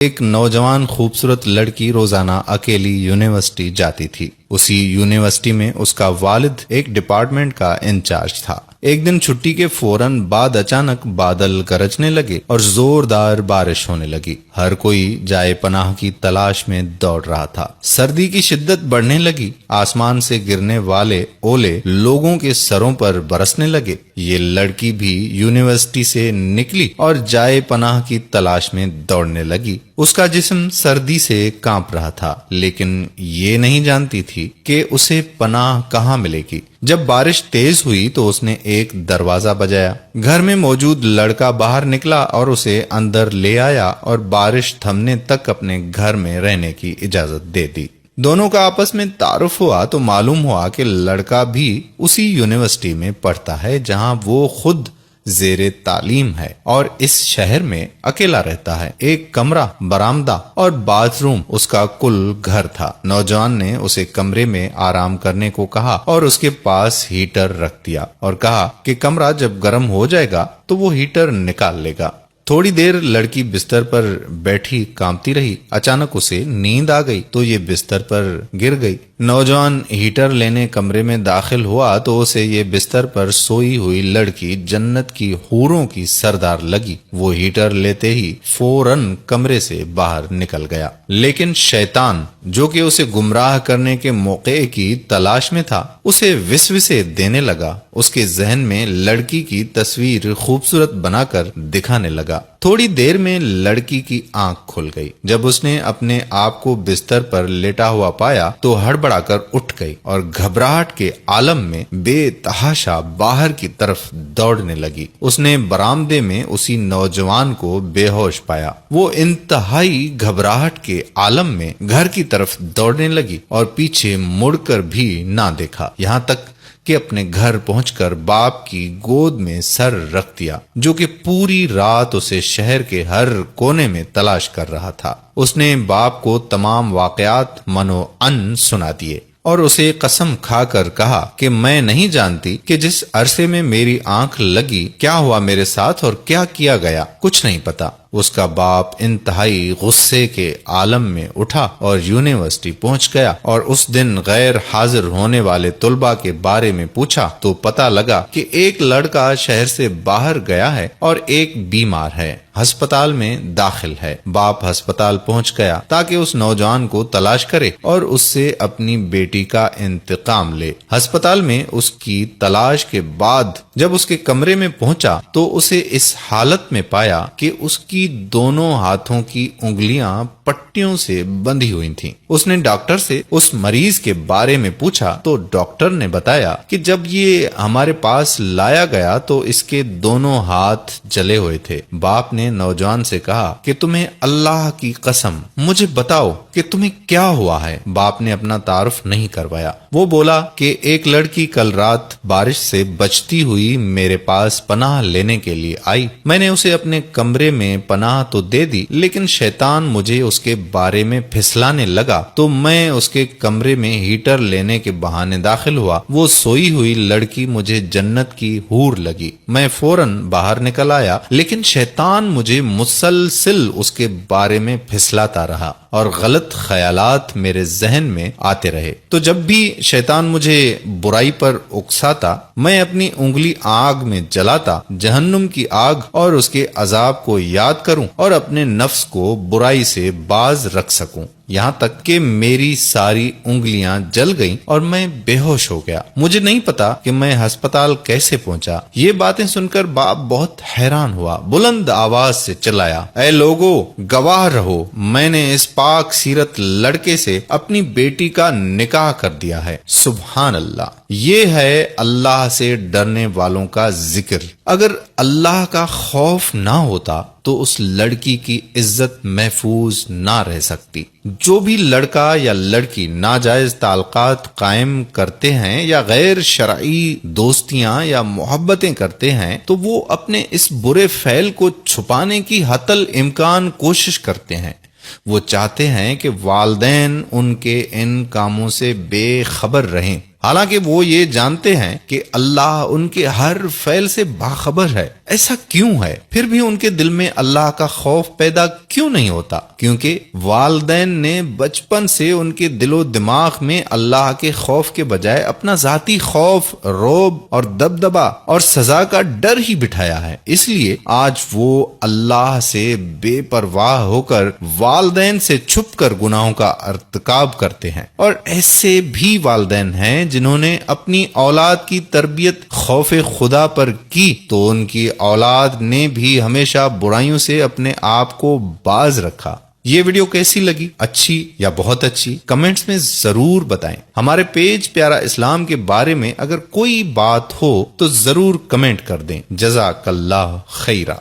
ایک نوجوان خوبصورت لڑکی روزانہ اکیلی یونیورسٹی جاتی تھی۔ اسی یونیورسٹی میں اس کا والد ایک ڈپارٹمنٹ کا انچارج تھا۔ ایک دن چھٹی کے فوراً بعد اچانک بادل گرجنے لگے اور زوردار بارش ہونے لگی۔ ہر کوئی جائے پناہ کی تلاش میں دوڑ رہا تھا۔ سردی کی شدت بڑھنے لگی۔ آسمان سے گرنے والے اولے لوگوں کے سروں پر برسنے لگے۔ یہ لڑکی بھی یونیورسٹی سے نکلی اور جائے پناہ کی تلاش میں دوڑنے لگی۔ اس کا جسم سردی سے کانپ رہا تھا، لیکن یہ نہیں جانتی تھی کہ اسے پناہ کہاں ملے گی۔ جب بارش تیز ہوئی تو اس نے ایک دروازہ بجایا۔ گھر میں موجود لڑکا باہر نکلا اور اسے اندر لے آیا اور بارش تھمنے تک اپنے گھر میں رہنے کی اجازت دے دی۔ دونوں کا آپس میں تعارف ہوا تو معلوم ہوا کہ لڑکا بھی اسی یونیورسٹی میں پڑھتا ہے جہاں وہ خود زیر تعلیم ہے اور اس شہر میں اکیلا رہتا ہے۔ ایک کمرہ، برآمدہ اور باتھ روم اس کا کل گھر تھا۔ نوجوان نے اسے کمرے میں آرام کرنے کو کہا اور اس کے پاس ہیٹر رکھ دیا اور کہا کہ کمرہ جب گرم ہو جائے گا تو وہ ہیٹر نکال لے گا۔ تھوڑی دیر لڑکی بستر پر بیٹھی کانپتی رہی۔ اچانک اسے نیند آ گئی تو یہ بستر پر گر گئی۔ نوجوان ہیٹر لینے کمرے میں داخل ہوا تو اسے یہ بستر پر سوئی ہوئی لڑکی جنت کی حوروں کی سردار لگی۔ وہ ہیٹر لیتے ہی فوراً کمرے سے باہر نکل گیا، لیکن شیطان جو کہ اسے گمراہ کرنے کے موقع کی تلاش میں تھا اسے وسوسے دینے لگا۔ اس کے ذہن میں لڑکی کی تصویر خوبصورت بنا کر دکھانے لگا۔ تھوڑی دیر میں لڑکی کی آنکھ کھل گئی۔ جب اس نے اپنے آپ کو بستر پر لیٹا ہوا پایا تو ہڑبڑا کر اٹھ گئی اور گھبراہٹ کے عالم میں بے تحاشا باہر کی طرف دوڑنے لگی۔ اس نے برآمدے میں اسی نوجوان کو بے ہوش پایا۔ وہ انتہائی گھبراہٹ کے عالم میں گھر کی طرف دوڑنے لگی اور پیچھے مڑ کر بھی نہ دیکھا، یہاں تک کہ اپنے گھر پہنچ کر باپ کی گود میں سر رکھ دیا، جو کہ پوری رات اسے شہر کے ہر کونے میں تلاش کر رہا تھا۔ اس نے باپ کو تمام واقعات منو ان سنا دیے اور اسے قسم کھا کر کہا کہ میں نہیں جانتی کہ جس عرصے میں میری آنکھ لگی کیا ہوا میرے ساتھ اور کیا کیا گیا، کچھ نہیں پتا۔ اس کا باپ انتہائی غصے کے عالم میں اٹھا اور یونیورسٹی پہنچ گیا اور اس دن غیر حاضر ہونے والے طلباء کے بارے میں پوچھا تو پتا لگا کہ ایک لڑکا شہر سے باہر گیا ہے اور ایک بیمار ہے، ہسپتال میں داخل ہے۔ باپ ہسپتال پہنچ گیا تاکہ اس نوجوان کو تلاش کرے اور اس سے اپنی بیٹی کا انتقام لے۔ ہسپتال میں اس کی تلاش کے بعد جب اس کے کمرے میں پہنچا تو اسے اس حالت میں پایا کہ اس کی دونوں ہاتھوں کی انگلیاں پٹیوں سے بندھی ہوئی تھیں۔ اس نے ڈاکٹر سے اس مریض کے بارے میں پوچھا تو ڈاکٹر نے بتایا کہ جب یہ ہمارے پاس لایا گیا تو اس کے دونوں ہاتھ جلے ہوئے تھے۔ باپ نے نوجوان سے کہا کہ تمہیں اللہ کی قسم مجھے بتاؤ کہ تمہیں کیا ہوا ہے۔ باپ نے اپنا تعارف نہیں کروایا۔ وہ بولا کہ ایک لڑکی کل رات بارش سے بچتی ہوئی میرے پاس پناہ لینے کے لیے آئی۔ میں نے اسے اپنے کمرے میں پناہ تو دے دی، لیکن شیطان مجھے اس کے بارے میں پھسلانے لگا تو میں اس کے کمرے میں ہیٹر لینے کے بہانے داخل ہوا۔ وہ سوئی ہوئی لڑکی مجھے جنت کی حور لگی۔ میں فوراً باہر نکل آیا، لیکن شیطان مجھے مسلسل اس کے بارے میں پھسلاتا رہا اور غلط خیالات میرے ذہن میں آتے رہے۔ تو جب بھی شیطان مجھے برائی پر اکساتا میں اپنی انگلی آگ میں جلاتا، جہنم کی آگ اور اس کے عذاب کو یاد کروں اور اپنے نفس کو برائی سے باز رکھ سکوں، یہاں تک کہ میری ساری انگلیاں جل گئیں اور میں بے ہوش ہو گیا۔ مجھے نہیں پتا کہ میں ہسپتال کیسے پہنچا۔ یہ باتیں سن کر باپ بہت حیران ہوا، بلند آواز سے چلایا، اے لوگو، گواہ رہو، میں نے اس پاک سیرت لڑکے سے اپنی بیٹی کا نکاح کر دیا ہے۔ سبحان اللہ، یہ ہے اللہ سے ڈرنے والوں کا ذکر۔ اگر اللہ کا خوف نہ ہوتا تو اس لڑکی کی عزت محفوظ نہ رہ سکتی۔ جو بھی لڑکا یا لڑکی ناجائز تعلقات قائم کرتے ہیں یا غیر شرعی دوستیاں یا محبتیں کرتے ہیں تو وہ اپنے اس برے فعل کو چھپانے کی حتی الامکان کوشش کرتے ہیں۔ وہ چاہتے ہیں کہ والدین ان کے ان کاموں سے بے خبر رہیں۔ حالانکہ وہ یہ جانتے ہیں کہ اللہ ان کے ہر فعل سے باخبر ہے۔ ایسا کیوں ہے؟ پھر بھی ان کے دل میں اللہ کا خوف پیدا کیوں نہیں ہوتا؟ کیونکہ والدین نے بچپن سے ان کے دل و دماغ میں اللہ کے خوف کے بجائے اپنا ذاتی خوف، رعب اور دبدبا اور سزا کا ڈر ہی بٹھایا ہے۔ اس لیے آج وہ اللہ سے بے پرواہ ہو کر والدین سے چھپ کر گناہوں کا ارتکاب کرتے ہیں۔ اور ایسے بھی والدین ہیں جنہوں نے اپنی اولاد کی تربیت خوف خدا پر کی تو ان کی اولاد نے بھی ہمیشہ برائیوں سے اپنے آپ کو باز رکھا۔ یہ ویڈیو کیسی لگی؟ اچھی یا بہت اچھی؟ کمنٹس میں ضرور بتائیں۔ ہمارے پیج پیارا اسلام کے بارے میں اگر کوئی بات ہو تو ضرور کمنٹ کر دیں۔ جزاک اللہ خیرہ۔